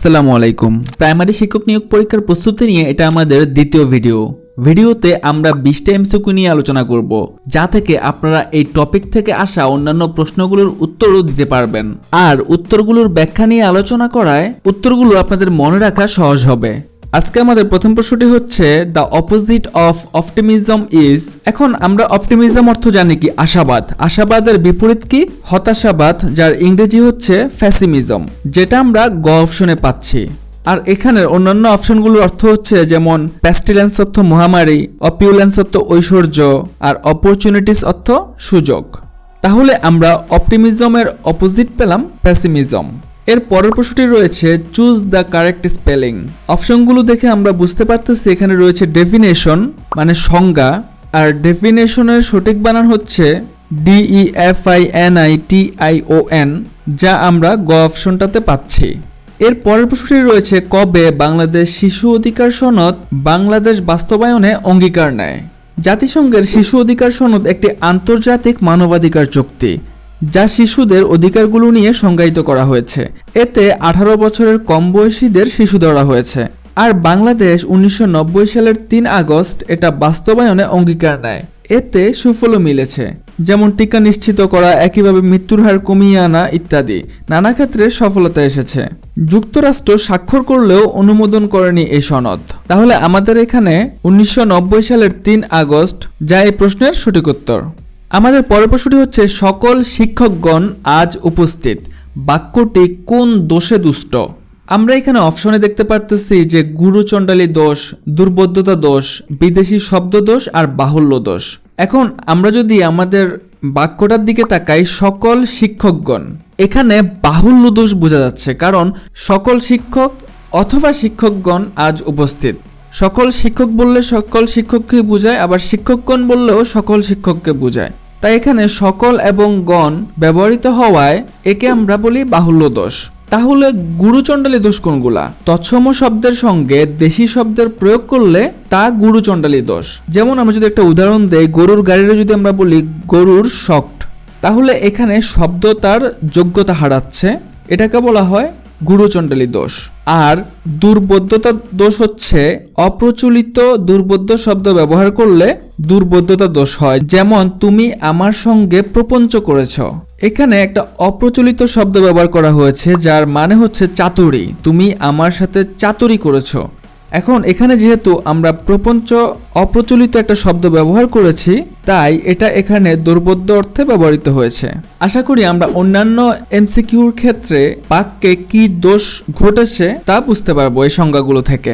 আসসালামু আলাইকুম। প্রাইমারি শিক্ষক নিয়োগ পরীক্ষার প্রস্তুতি নিয়ে এটা আমাদের দ্বিতীয় ভিডিওতে আমরা 20টা এমসিকিউ নিয়ে আলোচনা করব, যা থেকে আপনারা এই টপিক থেকে আসা অন্যান্য প্রশ্নগুলোর উত্তরও দিতে পারবেন। আর উত্তরগুলোর ব্যাখ্যা নিয়ে আলোচনা করায় উত্তরগুলো আপনাদের মনে রাখা সহজ হবে। আজকে আমাদের প্রথম প্রশ্নটি হচ্ছে the opposite of optimism is. এখন আমরা অপটিমিজম অর্থ জানি কি? আশাবাদ। আশাবাদের বিপরীত কি? হতাশাবাদ, যার ইংরেজি হচ্ছে ফ্যাসিমিজম, যেটা আমরা গ অপশনে পাচ্ছি। আর এখানের অন্যান্য অপশনগুলোর অর্থ হচ্ছে যেমন প্যাস্টিলেন্স অর্থ মহামারী, অপিউলেন্স অর্থ ঐশ্বর্য, আর অপরচুনিটিস অর্থ সুযোগ। তাহলে আমরা অপটিমিজমের অপোজিট পেলাম প্যাসিমিজম। এর পরের প্রশ্নটি রয়েছে চুজ দ্য কারেক্ট স্পেলিং। অপশনগুলো দেখে আমরা বুঝতে পারতেছি এখানে রয়েছে ডেফিনেশন মানে সংজ্ঞা, আর ডেফিনেশনের সঠিক বানান হচ্ছে DEFINITION, যা আমরা গ অপশনটাতে পাচ্ছি। এর পরের প্রশ্নটি রয়েছে কবে বাংলাদেশ শিশু অধিকার সনদ বাংলাদেশ বাস্তবায়নে অঙ্গীকার নেয়? জাতিসংঘের শিশু অধিকার সনদ একটি আন্তর্জাতিক মানবাধিকার চুক্তি, যা শিশুদের অধিকারগুলো নিয়ে সংজ্ঞায়িত করা হয়েছে। এতে 18 বছরের কম বয়সীদের শিশু ধরা হয়েছে। আর বাংলাদেশ 1990 সালের 3 আগস্ট এটা বাস্তবায়নে অঙ্গীকার নেয়। এতে সুফলও মিলেছে, যেমন টিকা নিশ্চিত করা, একইভাবে মৃত্যুর হার কমিয়ে আনা ইত্যাদি নানা ক্ষেত্রে সফলতা এসেছে। যুক্তরাষ্ট্র স্বাক্ষর করলেও অনুমোদন করেনি এই সনদ। তাহলে আমাদের এখানে 1990 সালের 3 আগস্ট, যা এই প্রশ্নের সঠিক উত্তর। আমাদের পরের প্রশ্নটি হচ্ছে সকল শিক্ষকগণ আজ উপস্থিত বাক্যটি কোন দোষে দুষ্ট? আমরা এখানে অপশনে দেখতে পারতেছি যে গুরুচণ্ডালী দোষ, দুর্বোধ্যতা দোষ, বিদেশি শব্দ দোষ আর বাহুল্য দোষ। এখন আমরা যদি আমাদের বাক্যটার দিকে তাকাই, সকল শিক্ষকগণ, এখানে বাহুল্য দোষ বোঝা যাচ্ছে, কারণ সকল শিক্ষক অথবা শিক্ষকগণ আজ উপস্থিত। সকল শিক্ষক বললে সকল শিক্ষককে বোঝায়, আবার শিক্ষকগণ বললেও সকল শিক্ষককে বোঝায়। তাই এখানে সকল এবং গণ ব্যবহৃত হওয়ায় একে আমরা বলি বাহুল্য দোষ। তাহলে গুরুচণ্ডালী দোষ কোনগুলা? তৎসম শব্দের সঙ্গে দেশি শব্দের প্রয়োগ করলে তা গুরুচণ্ডালী দোষ। যেমন আমরা যদি একটা উদাহরণ দেই, গরুর গাড়িটা যদি আমরা বলি গরুর শক্ট, তাহলে এখানে শব্দ তার যোগ্যতা হারাচ্ছে, এটাকে বলা হয় গুরুচণ্ডালী দোষ। আর দুর্বোধ্যতা দোষ হচ্ছে অপ্রচলিত দুর্বোধ্য শব্দ ব্যবহার করলে দুর্বোধ্যতা দোষ হয়। যেমন তুমি আমার সঙ্গে প্রপঞ্চ করেছ, এখানে একটা অপ্রচলিত শব্দ ব্যবহার করা হয়েছে, যার মানে হচ্ছে চাতুরি। তুমি আমার সাথে চাতুরি করেছো। এখন এখানে যেহেতু আমরা প্রপঞ্চ অপ্রচলিত একটা শব্দ ব্যবহার করেছি, তাই এটা এখানে দুর্বোধ্য অর্থে ব্যবহৃত হয়েছে। আশা করি আমরা অন্যান্য এমসিকিউর ক্ষেত্রে বাক্যে কি দোষ ঘটেছে তা বুঝতে পারবো এই সংজ্ঞাগুলো থেকে।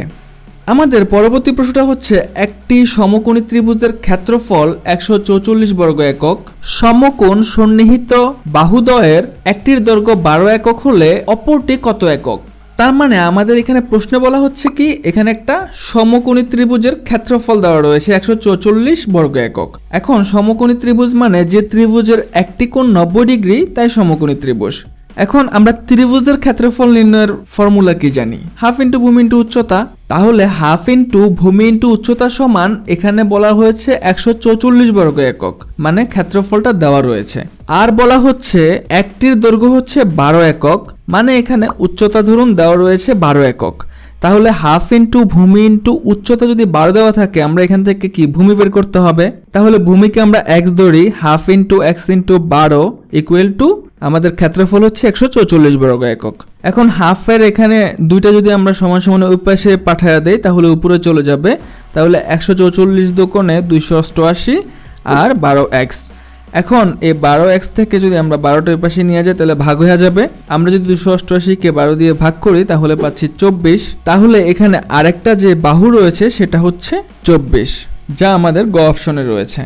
আমাদের পরবর্তী প্রশ্নটা হচ্ছে একটি সমকোণী ত্রিভুজের ক্ষেত্রফল 144 বর্গ একক। সমকোণ সন্নিহিত বাহুদ্বয়ের একটির দৈর্ঘ্য 12 একক হলে অপরটি কত একক? তার মানে আমাদের এখানে প্রশ্নে বলা হচ্ছে কি, এখানে একটা সমকোণী ত্রিভুজের ক্ষেত্রফল দেওয়া রয়েছে 144 বর্গ একক। এখন সমকোণী ত্রিভুজ মানে যে ত্রিভুজের একটি কোণ 90 ডিগ্রি, তাই সমকোণী ত্রিভুজ। এখন আমরা ত্রিভুজের ক্ষেত্রফল নির্ণয়ের ফর্মুলা কি জানি? হাফ ইন্টু ভূমি ইন্টু উচ্চতা। তাহলে হাফ ইন্টু ভূমি ইন্টু উচ্চতা সমান এখানে বলা হয়েছে 144 বর্গ একক, মানে ক্ষেত্রফলটা দেওয়া রয়েছে। আর বলা হচ্ছে একটির দৈর্ঘ্য হচ্ছে 12 একক, মানে এখানে উচ্চতা ধরুন দেওয়া রয়েছে 12 একক। তাহলে হাফ ইন্টু ভূমি ইন্টু উচ্চতা যদি 12 দেওয়া থাকে, আমরা এখান থেকে কি ভূমি বের করতে হবে। তাহলে ভূমিকে আমরা x ধরি, half into x into 12 equal to আমাদের ক্ষেত্রফল হচ্ছে 144 বর্গ একক। এখন হাফের এখানে দুইটা যদি আমরা সমান সমান ওই পাশে পাঠায়া দেই, তাহলে উপরে চলে যাবে। তাহলে 144 দুকোণে 288 আর 12x। এখন এই 12x থেকে যদি আমরা 12টার পাশে নিয়ে যাই, তাহলে ভাগ হয়ে যাবে। আমরা যদি 288 কে 12 দিয়ে ভাগ করি, তাহলে পাচ্ছি 24। তাহলে এখানে আরেকটা যে বাহু রয়েছে সেটা হচ্ছে 24, যা আমাদের গ অপশনে রয়েছে।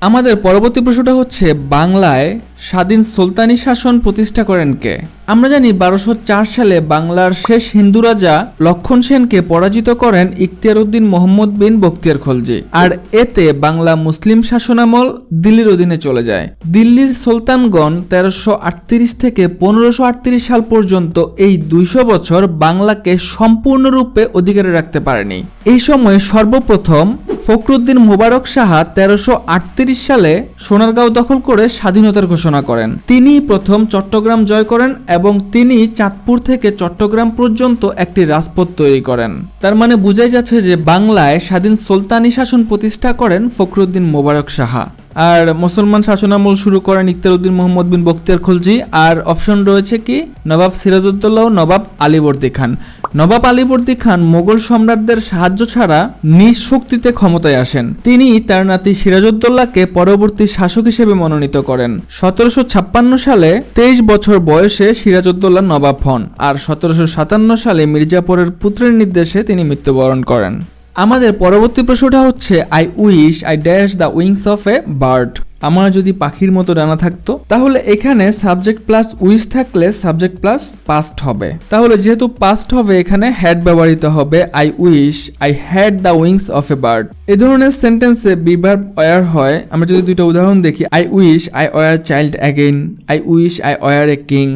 আমাদের পরবর্তী প্রশ্নটা হচ্ছে বাংলায় স্বাধীন সুলতানি শাসন প্রতিষ্ঠা করেন কে? আমরা জানি 1204 সালে বাংলার শেষ হিন্দু রাজা লক্ষণ সেনকে পরাজিত করেন ইখতিয়ার উদ্দিন মোহাম্মদ বিন বখতিয়ার খলজি। আর এতে বাংলা মুসলিম শাসনামল দিল্লির অধীনে চলে যায়। দিল্লির সুলতানগণ 1338 থেকে 1538 সাল পর্যন্ত এই 200 বছর বাংলাকে সম্পূর্ণরূপে অধিকারে রাখতে পারেনি। এই সময়ে সর্বপ্রথম ফখরুদ্দিন মোবারক সাহা 1338 সালে সোনারগাঁও দখল করে স্বাধীনতার ঘোষণা করেন। তিনি প্রথম চট্টগ্রাম জয় করেন এবং তিনি চাঁদপুর থেকে চট্টগ্রাম পর্যন্ত একটি রাজপথ তৈরি করেন। তার মানে বোঝাই যাচ্ছে যে বাংলায় স্বাধীন সুলতানি শাসন প্রতিষ্ঠা করেন ফখরুদ্দীন মোবারক সাহা। আর মুসলমান শাসনামল শুরু করেন ইখতিয়ার উদ্দিন মোহাম্মদ বিন বখতিয়ার খলজি। আর অপশন রয়েছে কি নবাব সিরাজউদ্দৌলা ও নবাব আলীবর্দী খান। নবাব আলীবর্দী খান মোগল সম্রাটদের সাহায্য ছাড়া নিজ শক্তিতে ক্ষমতায় আসেন। তিনি তার নাতি সিরাজউদ্দৌলাকে পরবর্তী শাসক হিসেবে মনোনীত করেন। 1756 সালে 23 বছর বয়সে সিরাজউদ্দৌলা নবাব হন। আর 1757 সালে মির্জাপুরের পুত্রের নির্দেশে তিনি মৃত্যুবরণ করেন। আমাদের পরবর্তী প্রশ্নটা হচ্ছে I wish I dash the wings of a bird. আমার যদি পাখির মতো ডানা থাকতো, তাহলে এখানে সাবজেক্ট প্লাস উইশ থাকলে সাবজেক্ট প্লাস পাস্ট হবে। তাহলে যেহেতু পাস্ট হবে এখানে হ্যাড ব্যবহৃত হবে। I wish I had the wings of a bird. এই ধরনের সেন্টেন্সে বি ভার্ব ওয়্যার হয়। আমরা যদি দুইটা উদাহরণ দেখি, I wish I were child again, I wish I were a king.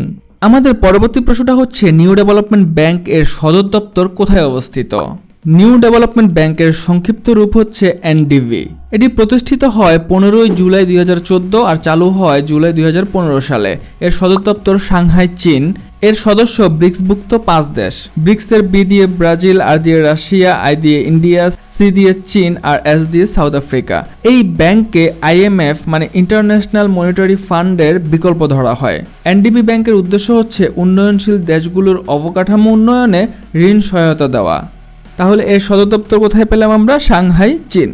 আমাদের পরবর্তী প্রশ্নটা হচ্ছে নিউ ডেভেলপমেন্ট ব্যাংক এর সদর দপ্তর কোথায় অবস্থিত? নিউ ডেভেলপমেন্ট ব্যাংকের সংক্ষিপ্ত রূপ হচ্ছে এনডিবি। এটি প্রতিষ্ঠিত হয় 15 জুলাই 2014 আর চালু হয় জুলাই 2015 সালে। এর সদর দপ্তর সাংহাই, চীন। এর সদস্য ব্রিক্সভুক্ত 5 দেশ। ব্রিক্সের বি দিয়ে ব্রাজিল, আর দিয়ে রাশিয়া, আই দিয়ে ইন্ডিয়া, সি দিয়ে চীন আর এস দিয়ে সাউথ আফ্রিকা। এই ব্যাংকে আইএমএফ মানে ইন্টারন্যাশনাল মনিটারি ফান্ডের বিকল্প ধরা হয়। এনডিবি ব্যাংকের উদ্দেশ্য হচ্ছে উন্নয়নশীল দেশগুলোর অবকাঠামো উন্নয়নে ঋণ সহায়তা দেওয়া। তাহলে এর সদর দপ্তর কোথায় পেলাম আমরা? সাংহাই, চীন।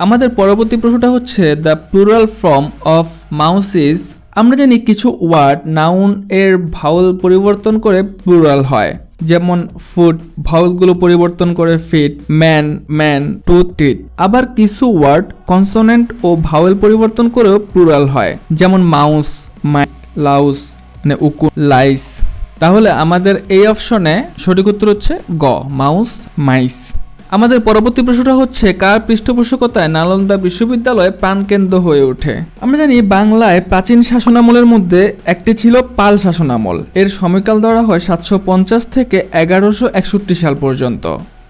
আমাদের পরবর্তী প্রশ্নটা হচ্ছে the plural form of mouse is. আমরা জানি কিছু ওয়ার্ড নাউন এর ভাওয়েল পরিবর্তন করে প্লুরাল হয়, যেমন ফুট ভাওয়েলগুলো পরিবর্তন করে feet, man men, tooth teeth. আবার কিছু ওয়ার্ড কনসোনেন্ট ও ভাওয়েল পরিবর্তন করেও প্লুরাল হয়, যেমন মাউস মাইক, লাউস মানে উকু, লাইস। তাহলে আমাদের এই অপশনে সঠিক উত্তর হচ্ছে গ, মাউস মাইস। আমাদের পরবর্তী প্রশ্নটা হচ্ছে কার পৃষ্ঠপোষকতায় নালন্দা বিশ্ববিদ্যালয় প্রাণকেন্দ্র হয়ে ওঠে? আমরা জানি বাংলায় প্রাচীন শাসনামলের মধ্যে একটি ছিল পাল শাসনামল। এর সময়কাল ধরা হয় 750 থেকে 1161 সাল পর্যন্ত।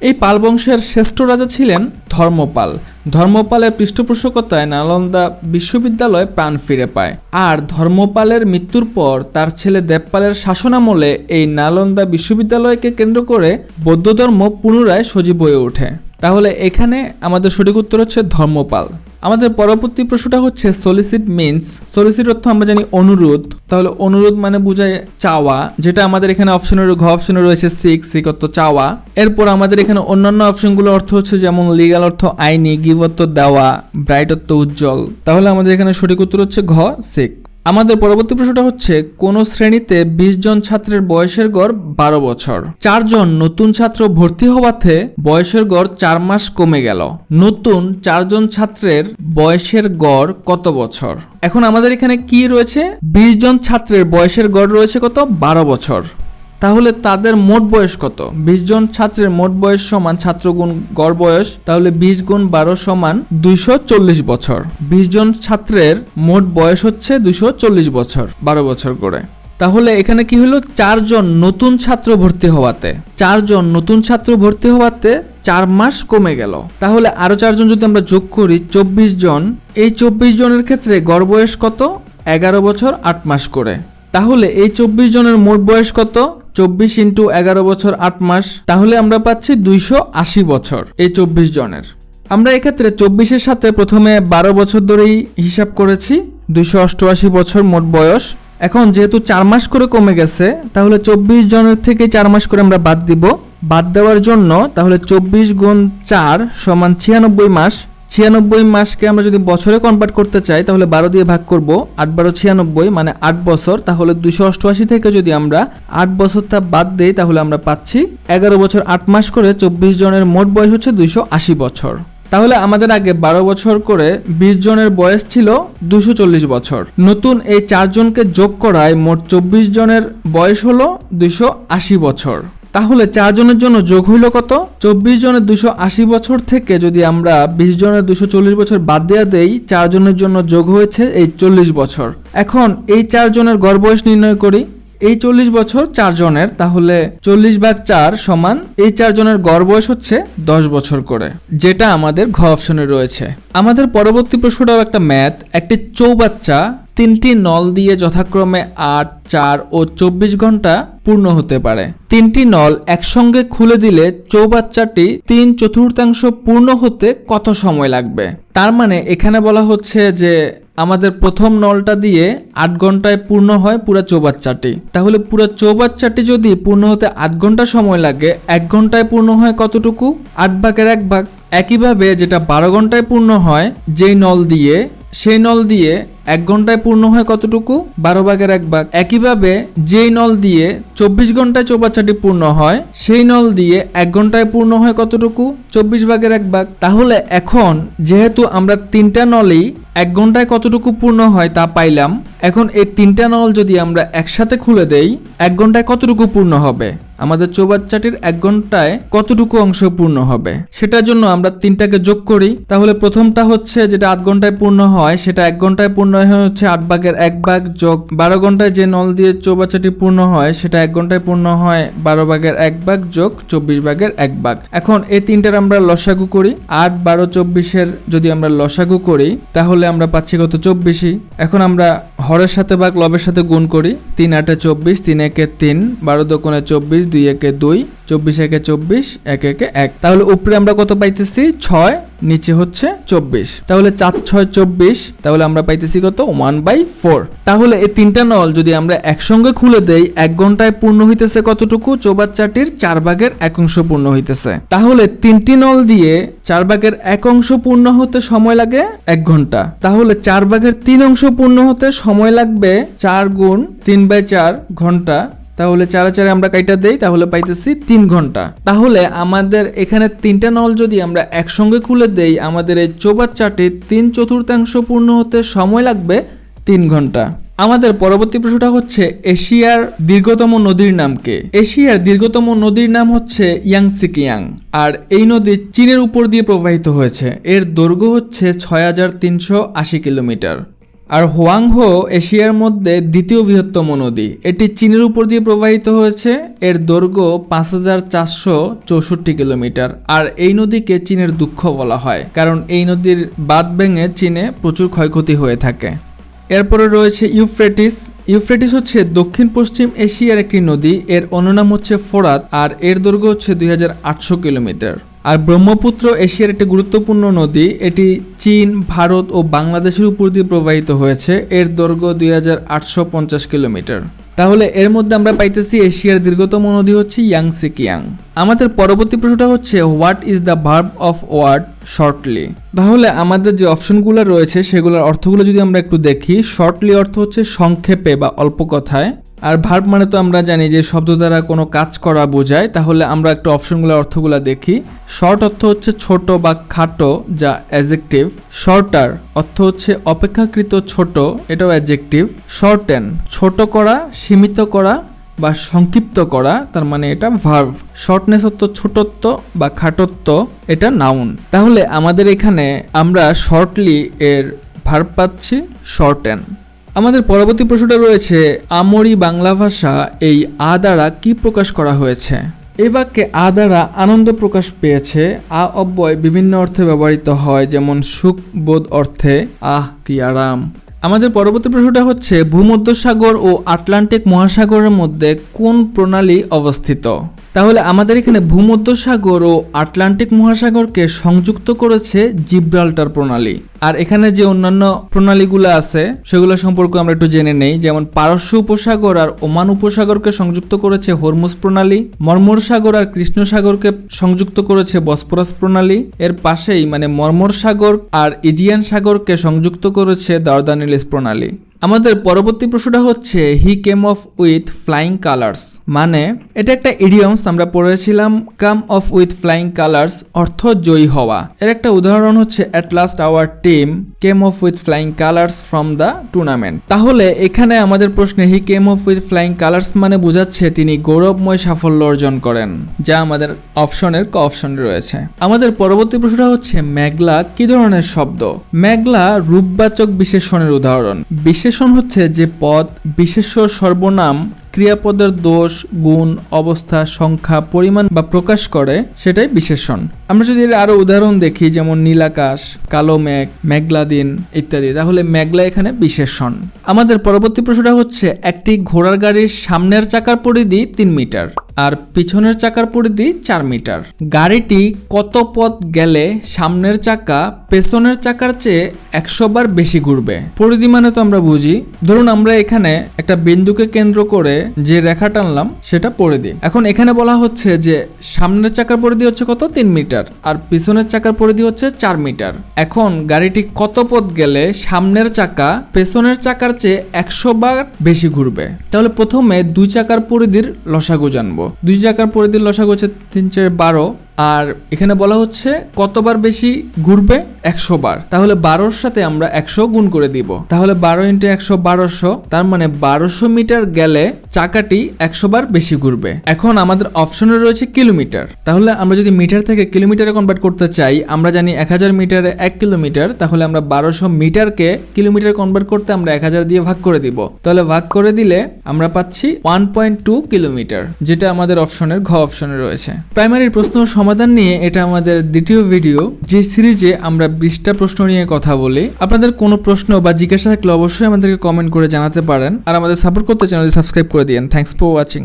এই পাল বংশের শ্রেষ্ঠ রাজা ছিলেন ধর্মপাল। ধর্মপালের পৃষ্ঠপোষকতায় নালন্দা বিশ্ববিদ্যালয় প্রাণ ফিরে পায়। আর ধর্মপালের মৃত্যুর পর তার ছেলে দেবপালের শাসনামলে এই নালন্দা বিশ্ববিদ্যালয়কে কেন্দ্র করে বৌদ্ধ ধর্ম পুনরায় সজীব হয়ে ওঠে। তাহলে এখানে আমাদের সঠিক উত্তর হচ্ছে ধর্মপাল। আমাদের পরবর্তী প্রশ্নটা হচ্ছে সলিসিট মিন্স। সলিসিট অর্থ আমরা জানি অনুরোধ। তাহলে অনুরোধ মানে বোঝায় চাওয়া, যেটা আমাদের এখানে অপশনের ঘ অপশনে রয়েছে সিক, সিক অর্থ চাওয়া। এরপর আমাদের এখানে অন্যান্য অপশনগুলো অর্থ হচ্ছে যেমন লিগ্যাল অর্থ আইনি, গিভ অর্থ দেওয়া, ব্রাইট অর্থ উজ্জ্বল। তাহলে আমাদের এখানে সঠিক উত্তর হচ্ছে ঘ, সিক। আমাদের পরবর্তী প্রশ্নটা হচ্ছে কোন শ্রেণীতে 20 জন ছাত্রের বয়সের গড় 12 বছর? 4 জন নতুন ছাত্র ভর্তি হওয়াতে বয়সের গড় 4 মাস কমে গেল। নতুন 4 জন ছাত্রের বয়সের গড় কত বছর? এখন আমাদের এখানে কি রয়েছে? 20 জন ছাত্রের বয়সের গড় রয়েছে কত? 12 বছর। তাহলে তাদের মোট বয়স কত? 20 জন ছাত্রের মোট বয়স সমান ছাত্র গুণ গড় বয়স। তাহলে 20 গুণ 12 সমান 240 বছর। 20 জন ছাত্রের মোট বয়স হচ্ছে 240 বছর, 12 বছর করে। তাহলে এখানে কি হলো? 4 জন নতুন ছাত্র ভর্তি হওয়াতে 4 জন নতুন ছাত্র ভর্তি হওয়াতে 4 মাস কমে গেল। তাহলে আরো 4 জন যদি আমরা যোগ করি 24 জন, এই 24 জনের ক্ষেত্রে গড় বয়স কত? 11 বছর 8 মাস করে। তাহলে এই 24 জনের মোট বয়স কত? 24 ইন্টু 11 বছর 8 মাস। তাহলে আমরা পাচ্ছি 280 বছর এই 24 জনের। আমরা এক্ষেত্রে 24-এর সাথে প্রথমে 12 বছর ধরেই হিসাব করেছি, 288 বছর মোট বয়স। এখন যেহেতু 4 মাস করে কমে গেছে, তাহলে 24 জনের থেকে 4 মাস করে আমরা বাদ দিব। বাদ দেওয়ার জন্য তাহলে 24 গুণ 4 সমান 96 মাস। 96 মাসকে আমরা যদি বছরে কনভার্ট করতে চাই তাহলে 12 দিয়ে ভাগ করব। 8 12 96 মানে 8 বছর। তাহলে 288 থেকে যদি আমরা 8 বছরটা বাদ দেই তাহলে আমরা পাচ্ছি 11 বছর 8 মাস করে 24 জনের মোট বয়স হচ্ছে 280 বছর। তাহলে আমাদের আগে 12 বছর করে 20 জনের বয়স ছিল 240 বছর। নতুন এই 4 জনকে যোগ করায় মোট 24 জনের বয়স হলো 280 বছর। তাহলে 4 জনের জন্য যোগ হইল কত? 24 জনের 280 বছর থেকে যদি আমরা 20 জনের 240 বছর বাদ দেওয়া দেই, 4 জনের জন্য যোগ হয়েছে এই 40 বছর। এখন এই 4 জনের গড় বয়স নির্ণয় করি। এই 40 বছর 4 জনের, তাহলে 40/4 সমান এই 4 জনের গড় বয়স হচ্ছে 10 বছর করে, যেটা আমাদের ঘ অপশনে রয়েছে। আমাদের পরবর্তী প্রশ্নটাও একটা ম্যাথ। একটি চৌবাচ্চা 3টি নল দিয়ে যথাক্রমে 8, 4 ও 24 ঘন্টা পূর্ণ হতে পারে। 3টি নল একসঙ্গে খুলে দিলে চৌবাচ্চাটি 3/4 পূর্ণ হতে কত সময় লাগবে? তার মানে এখানে বলা হচ্ছে যে আমাদের প্রথম নলটা দিয়ে 8 ঘন্টায় পূর্ণ হয় পুরো চৌবাচ্চাটি। তাহলে পুরো চৌবাচ্চাটি যদি পূর্ণ হতে 8 ঘন্টা সময় লাগে, 1 ঘন্টায় পূর্ণ হয় কতটুকু? 8 ভাগের 1 ভাগ। একইভাবে যেটা 12 ঘন্টায় পূর্ণ হয় যেই নল দিয়ে, সেই নল দিয়ে 1 ঘন্টায় পূর্ণ হয় কতটুকু? 12 ভাগের 1 ভাগ। একইভাবে যেই নল দিয়ে 24 ঘন্টায় চৌবাচ্চাটি পূর্ণ হয়, সেই নল দিয়ে 1 ঘন্টায় পূর্ণ হয় কতটুকু? 24 ভাগের 1 ভাগ। তাহলে এখন যেহেতু আমরা 3টা নলই 1 ঘন্টায় কতটুকু পূর্ণ হয় তা পাইলাম, এখন এই 3টা নল যদি আমরা একসাথে খুলে দেই 1 ঘন্টায় কতটুকু পূর্ণ হবে? আমাদের চৌবাচ্চাটির 1 ঘন্টায় কতটুকু অংশ পূর্ণ হবে সেটার জন্য আমরা 3টাকে যোগ করি। তাহলে প্রথমটা হচ্ছে যেটা 8 ঘন্টায় পূর্ণ হয়, সেটা 1 ঘন্টায় পূর্ণ হয় হচ্ছে 8 ভাগের 1 ভাগ, যোগ 12 ঘন্টায় যে নল দিয়ে চৌবাচ্চাটি পূর্ণ হয় সেটা 1 ঘন্টায় পূর্ণ হয় 12 ভাগের 1 ভাগ, যোগ 24 ভাগের 1 ভাগ। এখন এই 3টার আমরা লসাগু করি। 8, 12, 24-এর যদি আমরা লসাগু করি তাহলে আমরা পাচ্ছি কত? 24। এখন আমরা হরের সাথে ভাগ লবের সাথে গুণ করি। 3 8 24, 3 1 3, 12 2 24, 2 1 2, 24 1 24, 1 1 1। তাহলে উপরে আমরা কত পাইতেছি? 6, নিচে হচ্ছে 24। তাহলে 4 6 24, তাহলে আমরা পাইতেছি কত? 1/4। তাহলে এই 3টা নল যদি আমরা একসঙ্গে খুলে দেই 1 ঘন্টায় পূর্ণ হইতেছে কতটুকু? চৌবাচ্চাটির 4 ভাগের 1 অংশ পূর্ণ হইতেছে। তাহলে 3টি নল দিয়ে 4 ভাগের 1 অংশ পূর্ণ হতে সময় লাগে 1 ঘন্টা। তাহলে 4 ভাগের 3 অংশ পূর্ণ হতে সময় লাগবে 4 গুণ 3/4 ঘন্টা। তাহলে 4 4 আমরা কাইটা দেই, তাহলে পাইতেছি 3 ঘন্টা। তাহলে আমাদের এখানে 3টা নল যদি আমরা একসঙ্গে খুলে দেই আমাদের এই চৌবাচ্চাটি 3/4 পূর্ণ হতে সময় লাগবে 3 ঘন্টা। আমাদের পরবর্তী প্রশ্নটা হচ্ছে এশিয়ার দীর্ঘতম নদীর নাম কি? এশিয়ার দীর্ঘতম নদীর নাম হচ্ছে ইয়াংসিকিয়াং, আর এই নদী চীনের উপর দিয়ে প্রবাহিত হয়েছে। এর দৈর্ঘ্য হচ্ছে 6380 কিলোমিটার। আর হোয়াংহো এশিয়ার মধ্যে দ্বিতীয় বৃহত্তম নদী, এটি চীনের উপর দিয়ে প্রবাহিত হয়েছে। এর দৈর্ঘ্য 5464 কিলোমিটার। আর এই নদীকে চীনের দুঃখ বলা হয়, কারণ এই নদীর বাঁধ ভেঙে চীনে প্রচুর ক্ষয়ক্ষতি হয়ে থাকে। এরপরে রয়েছে ইউফ্রেটিস। ইউফ্রেটিস হচ্ছে দক্ষিণ পশ্চিম এশিয়ার একটি নদী। এর অন্য নাম হচ্ছে ফোরাত, আর এর দৈর্ঘ্য হচ্ছে 2800 কিলোমিটার। আর ব্রহ্মপুত্র এশিয়ার একটি গুরুত্বপূর্ণ নদী, এটি চীন, ভারত ও বাংলাদেশের উপর দিয়ে প্রবাহিত হয়েছে। এর দৈর্ঘ্য 2850 কিলোমিটার। তাহলে এর মধ্যে আমরা পাইতেছি এশিয়ার দীর্ঘতম নদী হচ্ছে ইয়াংসিকিয়াং। আমাদের পরবর্তী প্রশ্নটা হচ্ছে what is the verb of word shortly? তাহলে আমাদের যে অপশনগুলো রয়েছে সেগুলোর অর্থগুলো যদি আমরা একটু দেখি। শর্টলি অর্থ হচ্ছে সংক্ষেপে বা অল্প কথায়, আর ভার্ব মানে তো আমরা জানি যে শব্দ দ্বারা কোনো কাজ করা বোঝায়। তাহলে আমরা একটু অপশনগুলোর অর্থগুলো দেখি। শর্ট অর্থ হচ্ছে ছোট বা খাটো, যা অ্যাডজেক্টিভ। শর্টার অর্থ হচ্ছে অপেক্ষাকৃত ছোট, এটাও অ্যাডজেক্টিভ। শর্টেন ছোট করা, সীমিত করা বা সংক্ষিপ্ত করা, তার মানে এটা ভার্ব। শর্টনেস অর্থ ছোটত্ব বা খাটত্ব, এটা নাউন। তাহলে আমাদের এখানে আমরা শর্টলি এর ভার্ব পাচ্ছি শর্টেন। আমাদের পরবর্তী প্রশ্নটা রয়েছে আমরি বাংলা ভাষা এই আ দ্বারা কি প্রকাশ করা হয়েছে? এই বাক্যে আ দ্বারা আনন্দ প্রকাশ পেয়েছে। আ অব্যয় বিভিন্ন অর্থে ব্যবহৃত হয়, যেমন সুখ বোধ অর্থে, আহ কি আরাম। আমাদের পরবর্তী প্রশ্নটা হচ্ছে ভূমধ্যসাগর ও আটলান্টিক মহাসাগরের মধ্যে কোন প্রণালী অবস্থিত? তাহলে আমাদের এখানে ভূমধ্যসাগর ও আটলান্টিক মহাসাগরকে সংযুক্ত করেছে জিব্রাল্টার প্রণালী। আর এখানে যে অন্যান্য প্রণালীগুলো আছে সেগুলো সম্পর্কে আমরা একটু জেনে নেই। যেমন পারস্য উপসাগর আর ওমান উপসাগরকে সংযুক্ত করেছে হরমুজ প্রণালী। মর্মর সাগর আর কৃষ্ণ সাগরকে সংযুক্ত করেছে বসফরাস প্রণালী। এর পাশেই মানে মর্মর সাগর আর ইজিয়ান সাগরকে সংযুক্ত করেছে দারদানিলিস প্রণালী। আমাদের পরবর্তী প্রশ্নটা হচ্ছে হি কেম অফ উইথ ফ্লাইং কালার্স, মানে এটা একটা ইডিয়মস আমরা পড়েছিলাম। কাম অফ উইথ ফ্লাইং কালার্স অর্থ জয়ী হওয়া। এর একটা উদাহরণ হচ্ছে at last our team came of with flying colours from the tournament. তাহলে এখানে আমাদের প্রশ্নে হি কেম অফ উইথ ফ্লাইং কালার্স মানে বোঝাচ্ছে তিনি গৌরবময় সাফল্য অর্জন করেন, যা আমাদের অপশনের ক অপশনে রয়েছে। আমাদের পরবর্তী প্রশ্নটা হচ্ছে মেঘলা কি ধরনের শব্দ? মেঘলা রূপবাচক বিশেষণের উদাহরণ। বিশেষণ হচ্ছে যে পদ বিশেষ্য সর্বনাম ক্রিয়াপদের দোষ, গুণ, অবস্থা, সংখ্যা, পরিমাণ বা প্রকাশ করে, সেটাই বিশেষণ। আমরা যদি এর আরো উদাহরণ দেখি, যেমন নীলাকাশ, কালো মেঘ, মেঘলা দিন ইত্যাদি, তাহলে মেঘলা এখানে বিশেষণ। আমাদের পরবর্তী প্রশ্নটা হচ্ছে, একটি ঘোড়ার গাড়ির সামনের চাকার পরিধি 3 মিটার আর পিছনের চাকার পরিধি 4 মিটার। গাড়িটি কত পথ গেলে সামনের চাকা পেছনের চাকার চেয়ে 100 বার বেশি ঘুরবে? পরিধি মানে তো আমরা বুঝি, ধরুন আমরা এখানে একটা বিন্দুকে কেন্দ্র করে যে রেখা টানলাম সেটা পরিধি। এখন এখানে বলা হচ্ছে যে সামনের চাকার পরিধি হচ্ছে কত, 3 মিটার আর পিছনের চাকার পরিধি হচ্ছে 4 মিটার। এখন গাড়িটি কত পথ গেলে সামনের চাকা পেছনের চাকার চেয়ে 100 বার বেশি ঘুরবে? তাহলে প্রথমে দুই চাকার পরিধির লসাগু জানবো। দুই চাকার পরিধির লসাগু হচ্ছে 3 × 12, আর এখানে বলা হচ্ছে কতবার বেশি ঘুরবে, 100 বার। তাহলে 12-র সাথে আমরা 100 গুণ করে দিব, তাহলে 12 × 100 1200, তার মানে 1200 মিটার গেলে চাকাটি 100 বার বেশি ঘুরবে। এখন আমাদের অপশনে রয়েছে কিলোমিটার, তাহলে আমরা যদি মিটার থেকে কিলোমিটারে কনভার্ট করতে চাই, আমরা জানি 1000 মিটারে 1 কিলোমিটার, তাহলে আমরা 1200 মিটারকে কিলোমিটার কনভার্ট করতে আমরা 1000 দিয়ে ভাগ করে দিব। তাহলে ভাগ করে দিলে আমরা পাচ্ছি 1.2 কিলোমিটার, যেটা আমাদের অপশনের ঘ অপশনে রয়েছে। প্রাইমারির প্রশ্ন সমাধান নিয়ে এটা আমাদের দ্বিতীয় ভিডিও, যে সিরিজে আমরা 20টা প্রশ্ন নিয়ে কথা বলি। আপনাদের কোনো প্রশ্ন বা জিজ্ঞাসা থাকলে অবশ্যই আমাদেরকে কমেন্ট করে জানাতে পারেন, আর আমাদের সাপোর্ট করতে চ্যানেলটি সাবস্ক্রাইব করে দিন। Thanks for watching.